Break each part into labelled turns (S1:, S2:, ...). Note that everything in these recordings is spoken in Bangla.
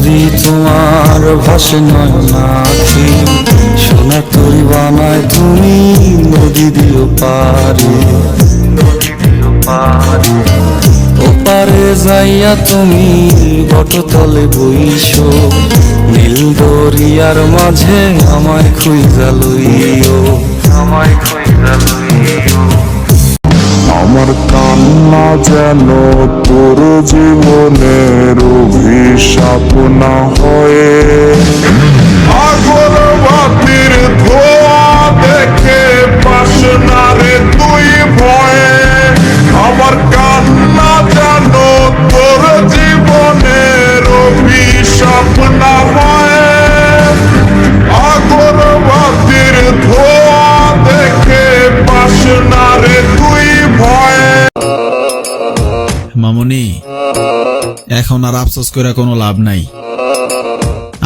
S1: যদি তোমার ভাসে নয়নাখি, সোনা তরি বানায় তুমি নদী দিও পারে, ওপারে যাইয়া তুমি বটতলে বইসো, নীল দরিয়ার মাঝে আমায় খুঁজা লইও, আমায় খুঁজা লইও।
S2: আমার কান্না যেন তোর জীবনের অভিশাপ না হয়ে, আগর বাতির ধোয়া দেখে পাস না রে তুই ভয়ে। আমার কান্না যেন তোর জীবনের অভিশাপ না হয়, আগর বাতির ধোয়া দেখে পাস না রে তুই ভয়ে।
S3: মামুনি, এখন আর আফসোস করে কোনো লাভ নাই।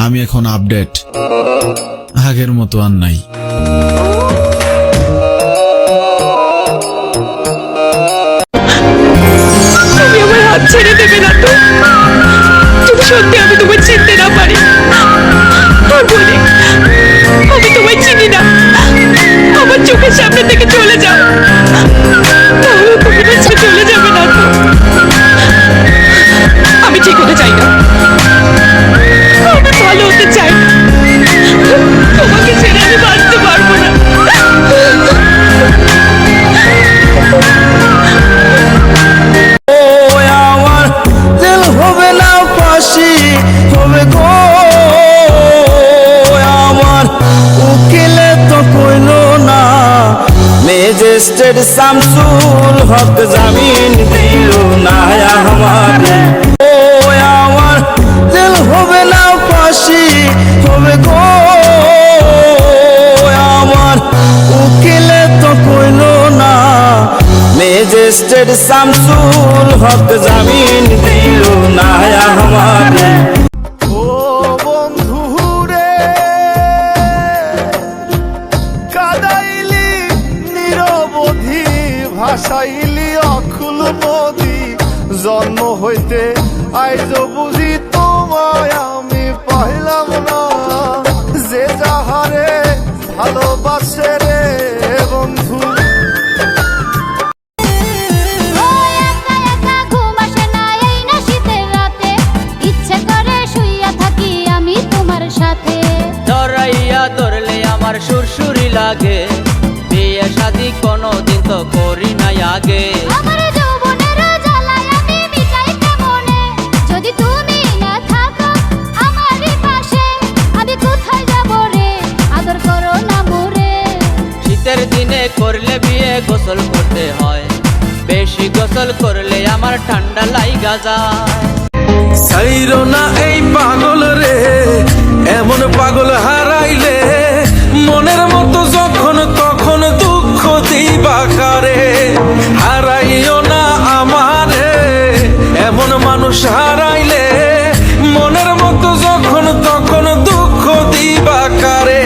S3: আমি এখন আপডেট, আগের মতো আর নাই।
S4: তুমি আমার হাত ছেড়ে দেবে না তো? যদি সত্যি আমি তোমায় চিনতে না পারি আর বলি আমি তোমায় চিনি না, আমার চোখের সামনে থেকে চলে যাও, তাহলে তুমি নিশ্চয় চলে যাবে না তো? আমি ঠিক হতে চাই না, আমি ভালো হতে চাই না, তোমাকে ছেড়ে আমি বাঁচতে পারবো না।
S1: হবে না ফাঁসি হবে গো আমার, উকিলে তো কইল না, ম্যাজিস্ট্রেট শামসুল হক জামিন দিল না আমার, ও আমার দিল হবে না ফাঁসি হবে গো আমার, উকিলে তো কইল না, ম্যাজিস্ট্রেট শামসুল হক জামিন দিল না আমার।
S5: ও বন্ধু রে, কাদাইলি নিরবধি, ভাসাইলি অকুল নদী, জন্ম হইতে আইজ বুঝি তোমায় আমি পাইলাম না, যে যাহারে ভালোবাসে রে বন্ধু।
S6: সুরসুরি লাগে, বিয়ে শাদি কোনোদিন তো করি নাই আগে।
S7: আমার যৌবনের জ্বালায় আমি মিটাইতে মনে, যদি তুমি না থাকো আমারই পাশে, আমি কোথায় যাব রে, আদর করো না মোরে।
S6: শীতের দিনে করলে বিয়ে গোসল করতে হয়, বেশি গোসল করলে আমার ঠান্ডা লাইগা যায়।
S1: ছাইরো না এই পাগল রে, এমন পাগল হারাইলে মনের মতো যখন তখন দুঃখ দিবা কারে, হারাইও না আমারে, এমন মানুষ হারাইলে মনের মতো যখন তখন দুঃখ দিবা কারে।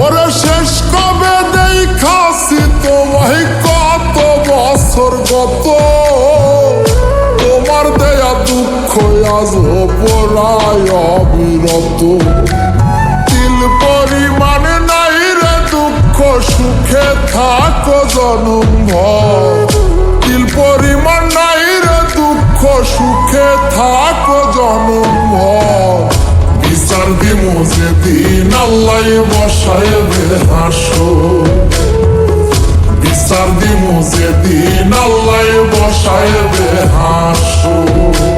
S2: ওরা শেষ কবে দেখাছি তোমায় কত বছর গত, তোমার দেয়া দুঃখ আজ পড়ায় অবিরত, তিল পরিমাণ নাই রে দুঃখ সুখে থাকো জনম ভর, তিল পরিমাণ নাই রে দুঃখ সুখে থাকো জনম ভর, বিচার দিমু যেদিন আল্লাহ বসাইবে হাসর, বিচার দিমু যেদিন আল্লাহ বসাইবে হাসর।